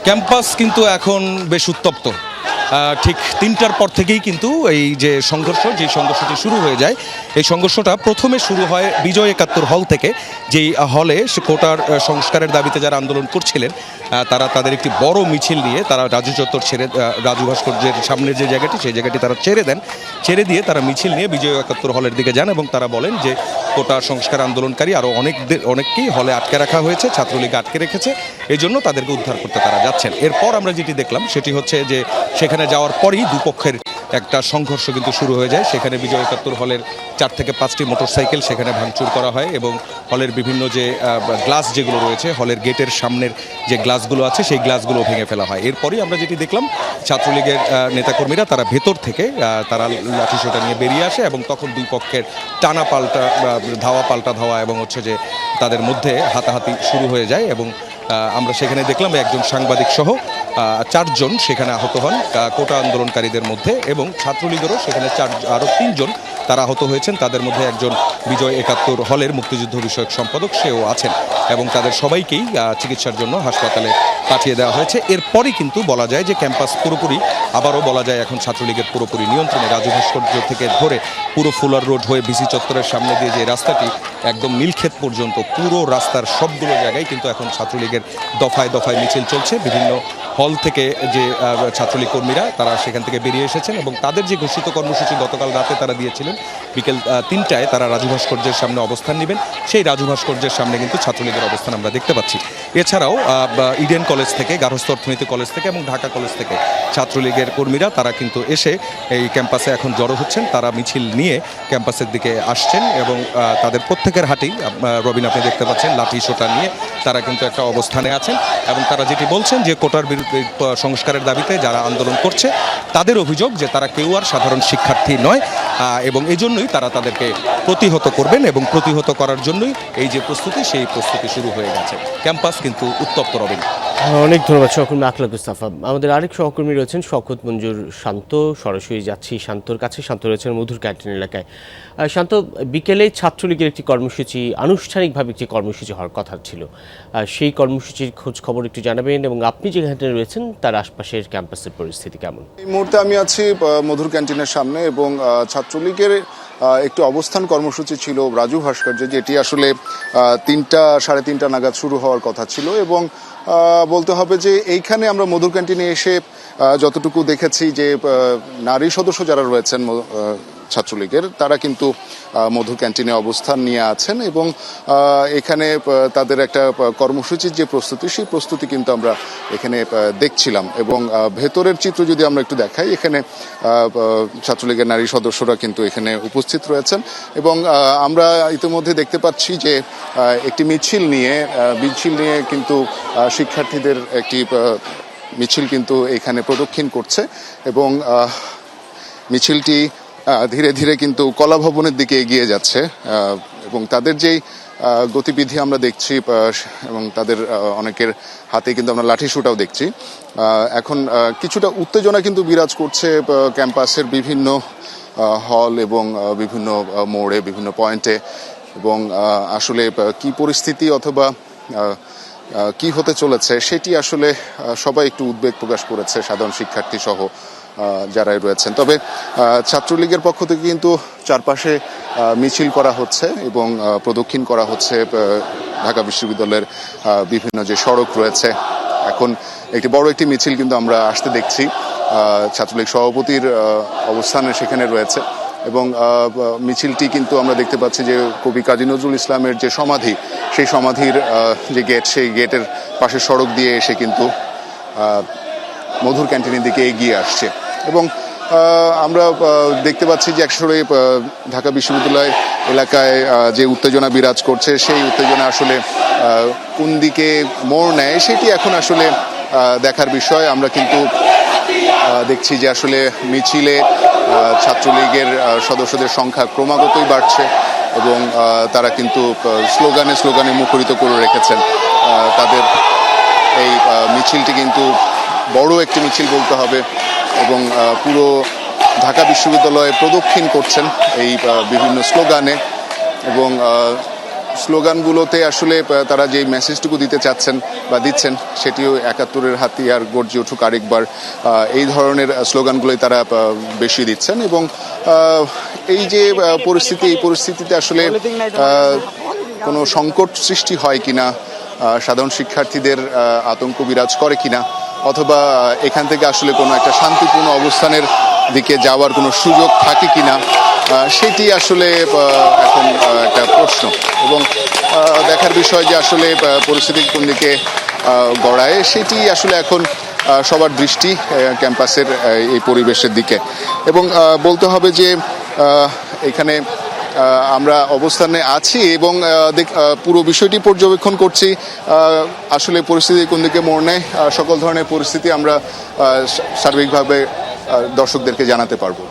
Campus কিন্তু এখন বেশ উত্তপ্ত। ঠিক ৩টার পর থেকেই কিন্তু এই যে সংঘর্ষটি শুরু হয়ে যায়, এই সংঘর্ষটা প্রথমে শুরু হয় বিজয় ৭১ হল থেকে, যেই হলে কোটার সংস্কারের দাবিতে যারা আন্দোলন করছিলেন তারা তাদের একটি বড় মিছিল নিয়ে তারা রাজু চত্বর ছেড়ে, রাজু ভাস্কর্যের সামনের যে জায়গাটি সেই জায়গাটি তারা ছেড়ে দিয়ে তারা মিছিল নিয়ে বিজয় ৭১ হলের দিকে যান এবং তারা বলেন যে কোটা সংস্কার আন্দোলনকারী আরও অনেককেই হলে আটকে রাখা হয়েছে, ছাত্রলীগ আটকে রেখেছে, এই জন্য তাদেরকে উদ্ধার করতে তারা যাচ্ছেন। এরপর আমরা যেটি দেখলাম সেটি হচ্ছে যে সেখানে যাওয়ার পরই দুপক্ষের একটা সংঘর্ষ কিন্তু শুরু হয়ে যায়। সেখানে বিজয় ৭১ হলের ৪ থেকে ৫টি মোটরসাইকেল সেখানে ভাঙচুর করা হয় এবং হলের বিভিন্ন যে গ্লাস যেগুলো রয়েছে, হলের গেটের সামনের যে গ্লাসগুলো আছে সেই গ্লাসগুলো ভেঙে ফেলা হয়। এরপরই আমরা যেটি দেখলাম ছাত্রলীগের নেতাকর্মীরা তারা ভেতর থেকে তারা লাঠিসোঁটা নিয়ে বেরিয়ে আসে এবং তখন দুই পক্ষের টানা পাল্টা ধাওয়া এবং হচ্ছে যে তাদের মধ্যে হাতাহাতি শুরু হয়ে যায় এবং আমরা সেখানে দেখলাম একজন সাংবাদিক সহ ৪ জন সেখানে আহত হন কোটা আন্দোলনকারীদের মধ্যে এবং ছাত্রলীগেরও সেখানে আরও ৩ জন তারা আহত হয়েছেন। তাদের মধ্যে একজন বিজয় ৭১ হলের মুক্তিযুদ্ধ বিষয়ক সম্পাদক সেও আছেন এবং তাদের সবাইকেই চিকিৎসার জন্য হাসপাতালে পাঠিয়ে দেওয়া হয়েছে। এরপরই কিন্তু বলা যায় যে ক্যাম্পাস পুরোপুরি, আবারও বলা যায় এখন ছাত্রলীগের পুরোপুরি নিয়ন্ত্রণে। রাজু ভাস্কর্য থেকে ধরে পুরো ফুলার রোড হয়ে বিসি চত্বরের সামনে দিয়ে যে রাস্তাটি একদম নীলক্ষেত পর্যন্ত পুরো রাস্তার সবগুলো জায়গায় কিন্তু এখন ছাত্রলীগের দফায় দফায় মিছিল চলছে। বিভিন্ন হল থেকে যে ছাত্রলীগ কর্মীরা তারা সেখান থেকে বেরিয়ে এসেছেন এবং তাদের যে ঘোষিত কর্মসূচি গতকাল রাতে তারা দিয়েছিলেন বিকেল ৩টায় তারা রাজু ভাস্কর্যের সামনে অবস্থান নেবেন, সেই রাজু ভাস্কর্যের সামনে কিন্তু ছাত্রলীগের অবস্থান আমরা দেখতে পাচ্ছি। এছাড়াও ইডেন কলেজ থেকে, গার্হস্থ অর্থনীতি কলেজ থেকে এবং ঢাকা কলেজ থেকে ছাত্রলীগের কর্মীরা তারা কিন্তু এসে এই ক্যাম্পাসে এখন জড়ো হচ্ছেন। তারা মিছিল নিয়ে ক্যাম্পাসের দিকে আসছেন এবং তাদের প্রত্যেকের হাতেই রবিন আপনি দেখতে পাচ্ছেন লাঠি সোঁটা নিয়ে তারা কিন্তু একটা অবস্থানে আছেন এবং তারা যেটি বলছেন যে কোটার বিরুদ্ধে সংস্কারের দাবিতে যারা আন্দোলন করছে তাদের অভিযোগ যে তারা কেউ আর সাধারণ শিক্ষার্থী নয় এবং এই জন্যই তারা তাদেরকে প্রতিহত করবেন এবং প্রতিহত করার জন্যই এই যে প্রস্তুতি, সেই প্রস্তুতি শুরু হয়ে গেছে। ক্যাম্পাস কিন্তু উত্তপ্ত। রবিন, অনেক ধন্যবাদ সহকর্মী আকলাক মুস্তাফা। আমাদের আরেক সহকর্মী রয়েছেন শওকত মঞ্জুর শান্ত, সরাসরি যাচ্ছি শান্তর কাছে। শান্ত রয়েছেন মধুর ক্যান্টিন এলাকায়। শান্ত, বিকেলে ছাত্রলীগের একটি কর্মসূচি, আনুষ্ঠানিকভাবে একটি কর্মসূচি হওয়ার কথা ছিল, সেই কর্মসূচির খোঁজ খবর একটু জানাবেন এবং আপনি যেখানে রয়েছেন তার আশপাশের ক্যাম্পাসের পরিস্থিতি কেমন? এই মুহূর্তে আমি আছি মধুর ক্যান্টিনের সামনে এবং ছাত্রলীগের একটি অবস্থান কর্মসূচি ছিল রাজু ভাস্কর্যে, যেটি আসলে ৩টা সাড়ে ৩টা নাগাদ শুরু হওয়ার কথা ছিল এবং বলতে হবে যে এইখানে আমরা মধুর ক্যান্টিনে এসে যতটুকু দেখেছি যে নারী সদস্য যারা রয়েছেন ছাত্রলীগের তারা কিন্তু মধুর ক্যান্টিনে অবস্থান নিয়ে আছেন এবং এখানে তাদের একটা কর্মসূচির যে প্রস্তুতি, সেই প্রস্তুতি কিন্তু আমরা এখানে দেখছিলাম এবং ভেতরের চিত্র যদি আমরা একটু দেখাই, এখানে ছাত্রলীগের নারী সদস্যরা কিন্তু এখানে উপস্থিত রয়েছেন এবং আমরা ইতিমধ্যে দেখতে পাচ্ছি যে একটি মিছিল নিয়ে কিন্তু শিক্ষার্থীদের একটি মিছিল কিন্তু এখানে প্রদক্ষিণ করছে এবং মিছিলটি ধীরে ধীরে কিন্তু কলা ভবনের দিকে এগিয়ে যাচ্ছে এবং তাদের যেই গতিবিধি আমরা দেখছি এবং তাদের অনেকের হাতে কিন্তু আমরা লাঠিসোঁটাও দেখছি। এখন কিছুটা উত্তেজনা কিন্তু বিরাজ করছে ক্যাম্পাসের বিভিন্ন হল এবং বিভিন্ন মোড়ে, বিভিন্ন পয়েন্টে এবং আসলে কি পরিস্থিতি অথবা কি হতে চলেছে সেটি আসলে সবাই একটু উদ্বেগ প্রকাশ করেছে, সাধারণ শিক্ষার্থী সহ যারাই রয়েছেন। তবে ছাত্রলীগের পক্ষ থেকে কিন্তু চারপাশে মিছিল করা হচ্ছে এবং প্রদক্ষিণ করা হচ্ছে ঢাকা বিশ্ববিদ্যালয়ের বিভিন্ন যে সড়ক রয়েছে। এখন একটি মিছিল কিন্তু আমরা আসতে দেখছি, ছাত্রলীগ সভাপতির অবস্থানে সেখানে রয়েছে এবং মিছিলটি কিন্তু আমরা দেখতে পাচ্ছি যে কবি কাজী নজরুল ইসলামের যে সমাধি, সেই সমাধির যে গেট, সেই গেটের পাশে সড়ক দিয়ে এসে কিন্তু মধুর ক্যান্টিনের দিকে এগিয়ে আসছে এবং আমরা দেখতে পাচ্ছি যে আসলে ঢাকা বিশ্ববিদ্যালয় এলাকায় যে উত্তেজনা বিরাজ করছে, সেই উত্তেজনা আসলে কোন দিকে মোড় নেয় সেটি এখন আসলে দেখার বিষয়। আমরা কিন্তু দেখছি যে আসলে মিছিলে ছাত্রলীগের সদস্যদের সংখ্যা ক্রমাগতই বাড়ছে এবং তারা কিন্তু স্লোগানে মুখরিত করে রেখেছেন তাদের এই মিছিলটি কিন্তু বড় একটি মিছিল বলতে হবে এবং পুরো ঢাকা বিশ্ববিদ্যালয়ে প্রদক্ষিণ করছেন এই বিভিন্ন স্লোগানে এবং স্লোগানগুলোতে আসলে তারা যেই মেসেজটুকু দিতে চাচ্ছেন বা দিচ্ছেন সেটিও ৭১-এর হাতিয়ার গর্জে উঠুক আরেকবার, এই ধরনের স্লোগানগুলোই তারা বেশি দিচ্ছেন। এবং এই যে পরিস্থিতি, এই পরিস্থিতিতে আসলে কোনো সংকট সৃষ্টি হয় কিনা, সাধারণ শিক্ষার্থীদের আতঙ্ক বিরাজ করে কিনা, অথবা এখান থেকে আসলে কোনো একটা শান্তিপূর্ণ অবস্থানের দিকে যাওয়ার কোনো সুযোগ থাকে কিনা, সেটি আসলে এখন একটা প্রশ্ন। এবং দেখার বিষয় যে আসলে পরিস্থিতি কোন দিকে গড়ায়, সেটি আসলে এখন সবার দৃষ্টি ক্যাম্পাসের এই পরিবেশের দিকে। এবং বলতে হবে যে এখানে আমরা অবস্থানে আছি এবং পুরো বিষয়টি পর্যবেক্ষণ করছি। আসলে পরিস্থিতি কোন দিকে মোড় নেয়, সকল ধরনের পরিস্থিতি আমরা সার্বিকভাবে দর্শকদেরকে জানাতে পারবো।